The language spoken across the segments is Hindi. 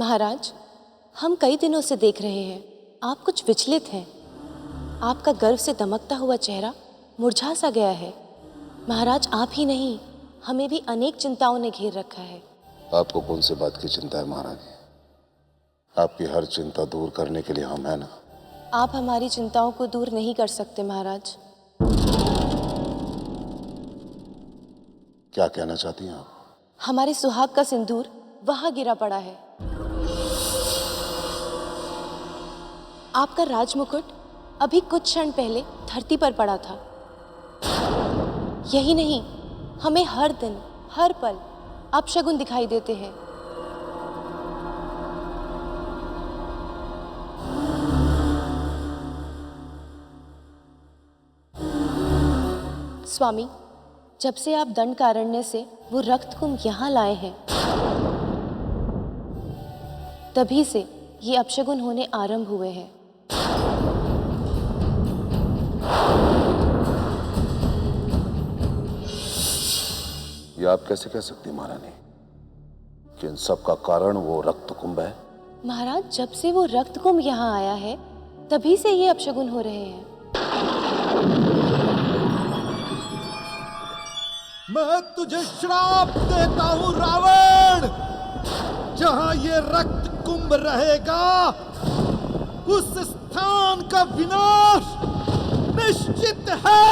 महाराज, हम कई दिनों से देख रहे हैं आप कुछ विचलित हैं। आपका गर्व से दमकता हुआ चेहरा मुरझा सा गया है। महाराज, आप ही नहीं, हमें भी अनेक चिंताओं ने घेर रखा है। आपको कौन सी बात की चिंता है महाराज? आपकी हर चिंता दूर करने के लिए हम हैं ना। आप हमारी चिंताओं को दूर नहीं कर सकते महाराज। क्या कहना चाहती हैं आप? हमारे सुहाग का सिंदूर वहां गिरा पड़ा है। आपका राजमुकुट अभी कुछ क्षण पहले धरती पर पड़ा था। यही नहीं, हमें हर दिन हर पल अपशगुन दिखाई देते हैं। स्वामी, जब से आप दंडकारण्य से वो रक्त कुंभ यहाँ लाए हैं, तभी से ये अपशगुन होने आरंभ हुए हैं। ये आप कैसे कह सकती महारानी कि इन सब का कारण वो रक्त कुंभ है? महाराज, जब से वो रक्त कुंभ यहाँ आया है, तभी से ये अपशगुन हो रहे हैं। मैं तुझे श्राप देता हूं रावण। जहां ये रक्त कुंभ रहेगा, उस स्थान का विनाश निश्चित है।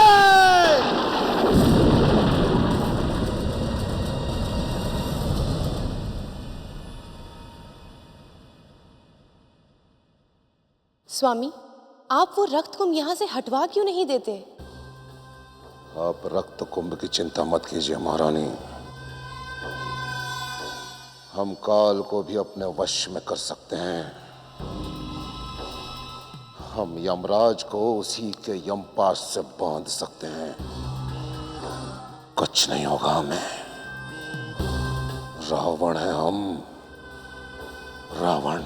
स्वामी, आप वो रक्त कुंभ यहाँ से हटवा क्यों नहीं देते? आप रक्त कुंभ की चिंता मत कीजिए महारानी। हम काल को भी अपने वश में कर सकते हैं। हम यमराज को उसी के यमपाश से बांध सकते हैं। कुछ नहीं होगा हमें। रावण है हम, रावण।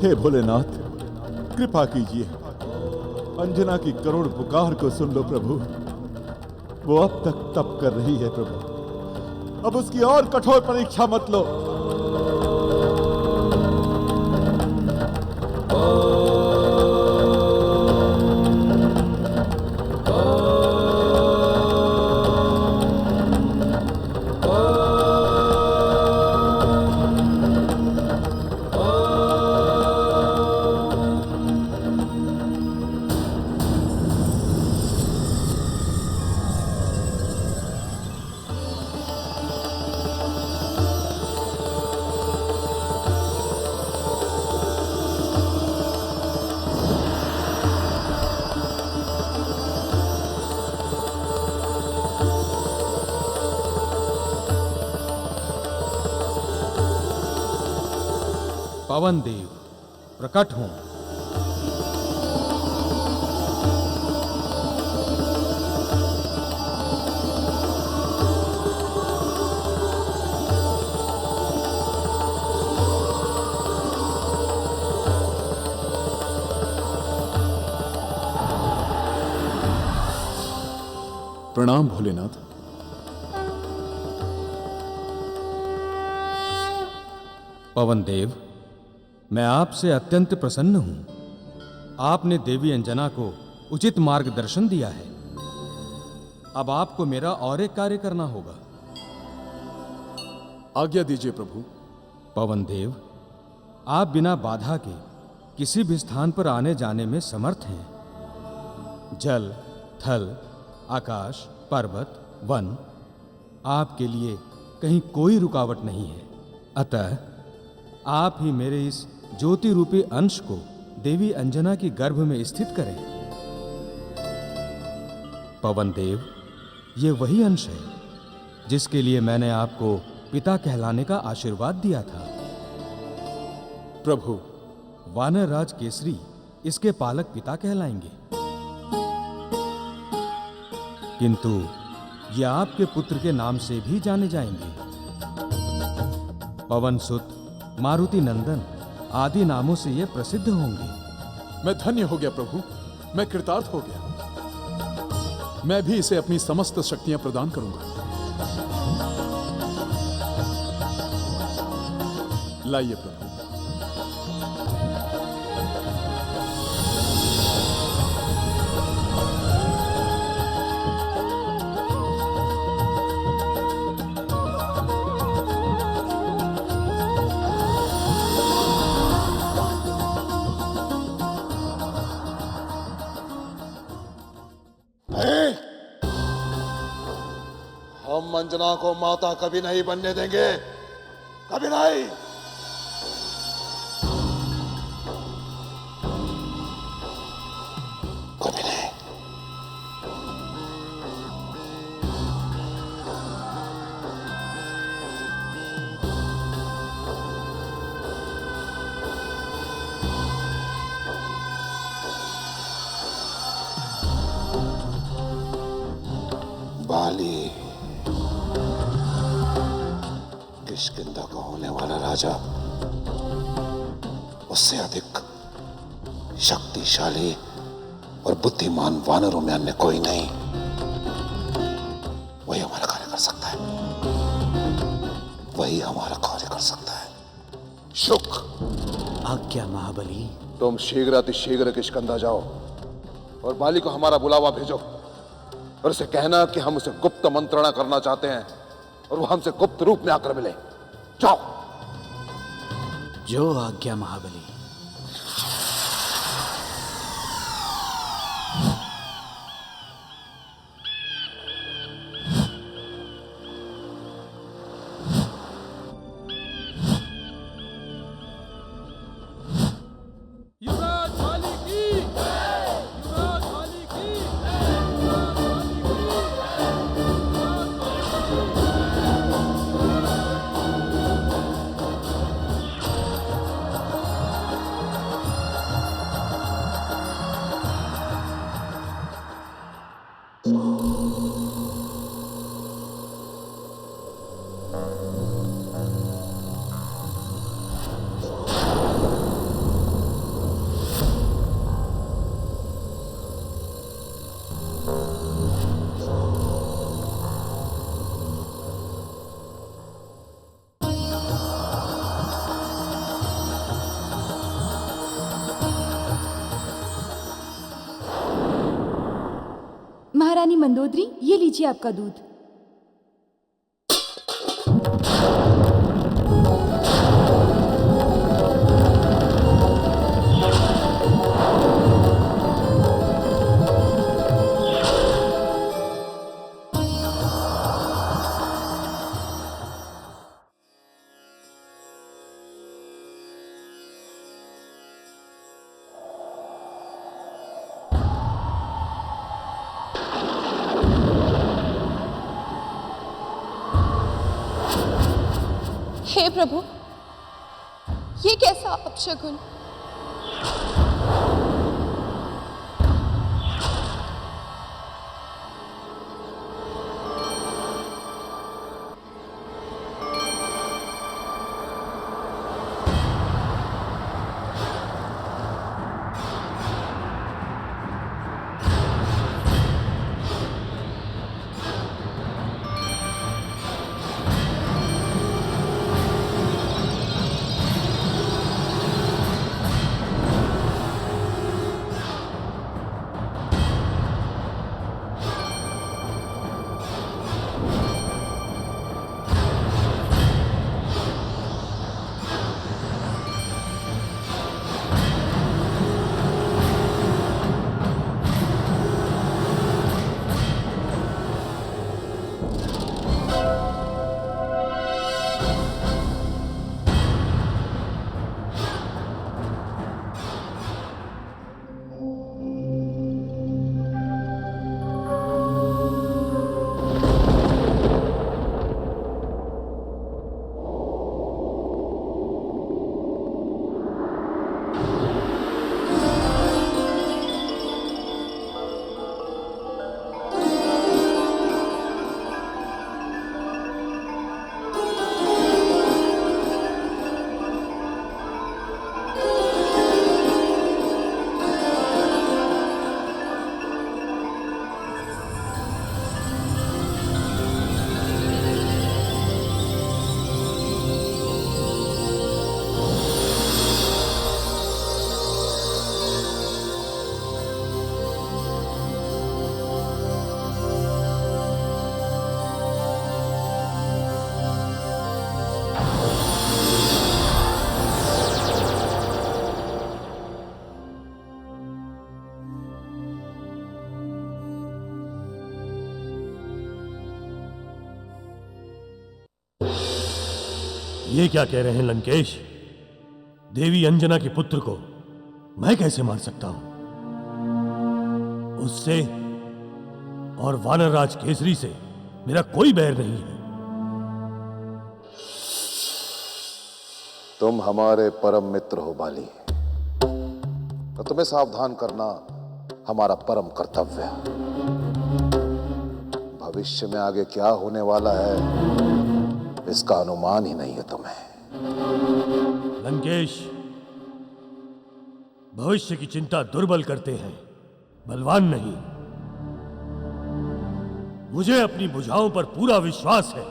हे भोलेनाथ, कृपा कीजिए। अंजना की करुण पुकार को सुन लो प्रभु। वो अब तक तप कर रही है प्रभु। अब उसकी और कठोर परीक्षा मत लो। पवन देव प्रकट हों। प्रणाम भोलेनाथ। पवन देव, मैं आपसे अत्यंत प्रसन्न हूं। आपने देवी अंजना को उचित मार्गदर्शन दिया है। अब आपको मेरा और एक कार्य करना होगा। आज्ञा दीजिए प्रभु। पवन देव, आप बिना बाधा के किसी भी स्थान पर आने जाने में समर्थ हैं। जल, थल, आकाश, पर्वत, वन, आपके लिए कहीं कोई रुकावट नहीं है। अतः आप ही मेरे इस ज्योति रूपी अंश को देवी अंजना की गर्भ में स्थित करें। पवन देव, ये वही अंश है जिसके लिए मैंने आपको पिता कहलाने का आशीर्वाद दिया था। प्रभु, वानर राज केसरी इसके पालक पिता कहलाएंगे, किंतु ये आपके पुत्र के नाम से भी जाने जाएंगे। पवन सुत, मारुति नंदन आदि नामों से ये प्रसिद्ध होंगे। मैं धन्य हो गया प्रभु। मैं कृतार्थ हो गया। मैं भी इसे अपनी समस्त शक्तियां प्रदान करूंगा। लाइए प्रभु। हम अंजना को माता कभी नहीं बनने देंगे, कभी नहीं। कभी नहीं। बाली किष्किंधा का होने वाला राजा उससे अधिक शक्तिशाली और बुद्धिमान वानरों में अन्य कोई नहीं। वही हमारा कार्य कर सकता है, वही हमारा कार्य कर सकता है। शुक, आज्ञा महाबली। तुम शीघ्र अतिशीघ्र किष्किंधा जाओ और बाली को हमारा बुलावा भेजो और उसे कहना कि हम उसे गुप्त मंत्रणा करना चाहते हैं और वो हमसे गुप्त रूप में आकर मिले। जाओ। जो आज्ञा महाबली। युवराज बाली की, युवराज बाली की, युवराज बाली की, युवराज बाली की। महारानी मंदोदरी, ये लीजिए आपका दूध। हे प्रभु, ये कैसा अपशकुन? ये क्या कह रहे हैं लंकेश? देवी अंजना के पुत्र को मैं कैसे मार सकता हूं? उससे और वानरराज केसरी से मेरा कोई बैर नहीं है। तुम हमारे परम मित्र हो बाली, तो तुम्हें सावधान करना हमारा परम कर्तव्य है। भविष्य में आगे क्या होने वाला है इसका अनुमान ही नहीं है तुम्हें। लंकेश, भविष्य की चिंता दुर्बल करते हैं, बलवान नहीं। मुझे अपनी भुजाओं पर पूरा विश्वास है।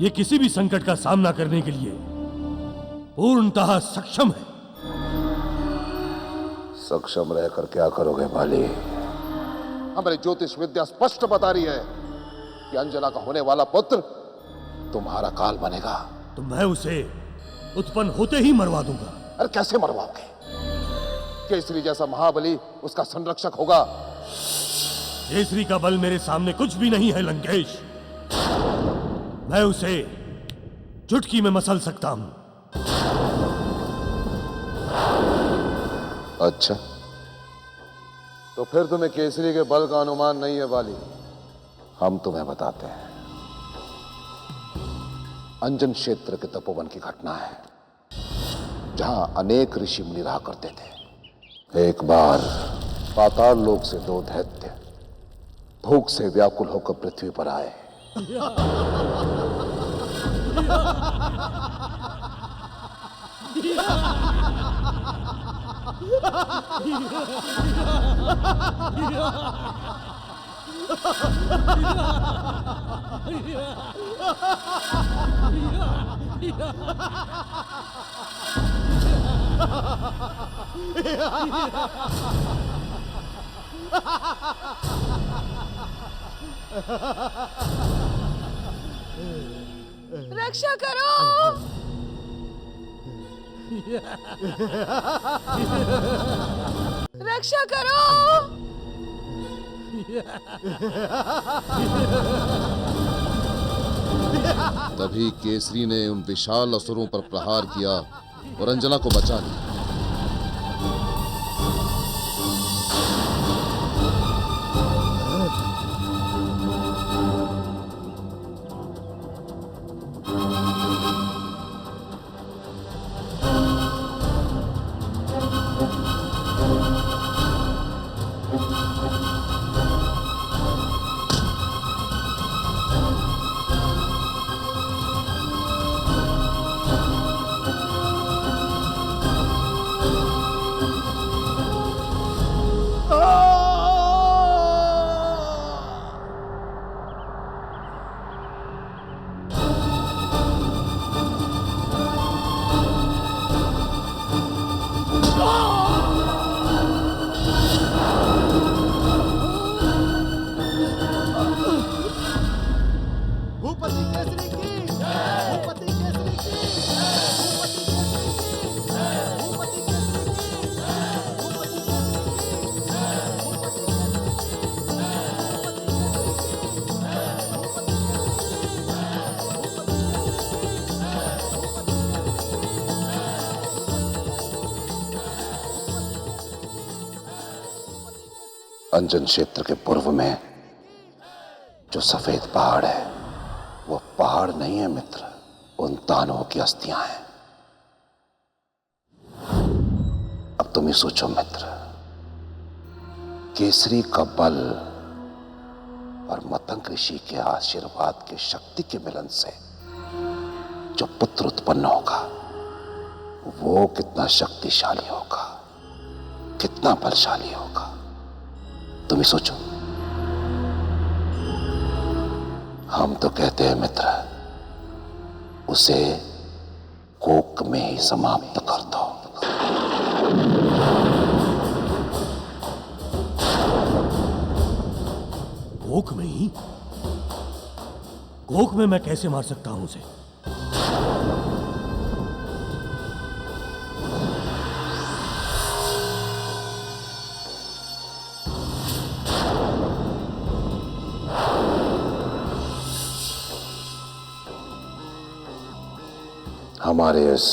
ये किसी भी संकट का सामना करने के लिए पूर्णतः सक्षम है। सक्षम रहकर क्या करोगे बाली? हमारी ज्योतिष विद्या स्पष्ट बता रही है कि अंजना का होने वाला पुत्र तुम्हारा काल बनेगा। तो मैं उसे उत्पन्न होते ही मरवा दूंगा। अरे कैसे मरवाओगे? केसरी जैसा महाबली उसका संरक्षक होगा। केसरी का बल मेरे सामने कुछ भी नहीं है लंकेश। मैं उसे चुटकी में मसल सकता हूं। अच्छा, तो फिर तुम्हें केसरी के बल का अनुमान नहीं है बाली। हम तुम्हें बताते हैं। अंजन क्षेत्र के तपोवन की घटना है, जहां अनेक ऋषि मुनि रहा करते थे। एक बार पाताल लोक से दो दैत्य भूख से व्याकुल होकर पृथ्वी पर आए। रक्षा करो। रक्षा करो। तभी केसरी ने उन विशाल असुरों पर प्रहार किया और अंजना को बचा लिया। अंजन क्षेत्र के पूर्व में जो सफेद पहाड़ है वो पहाड़ नहीं है मित्र, उन दानवों की अस्थियां हैं। अब तुम ही सोचो मित्र, केसरी का बल और मतंग ऋषि के आशीर्वाद की शक्ति के मिलन से जो पुत्र उत्पन्न होगा वो कितना शक्तिशाली होगा, कितना बलशाली होगा, तुम ही सोचो। हम तो कहते हैं मित्र, उसे कोक में ही समाप्त कर दो। कोक में ही? कोक में मैं कैसे मार सकता हूं उसे? हमारे इस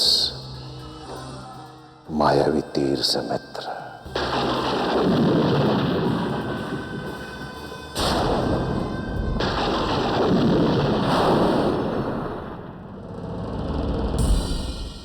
मायावी तीर से मित्र।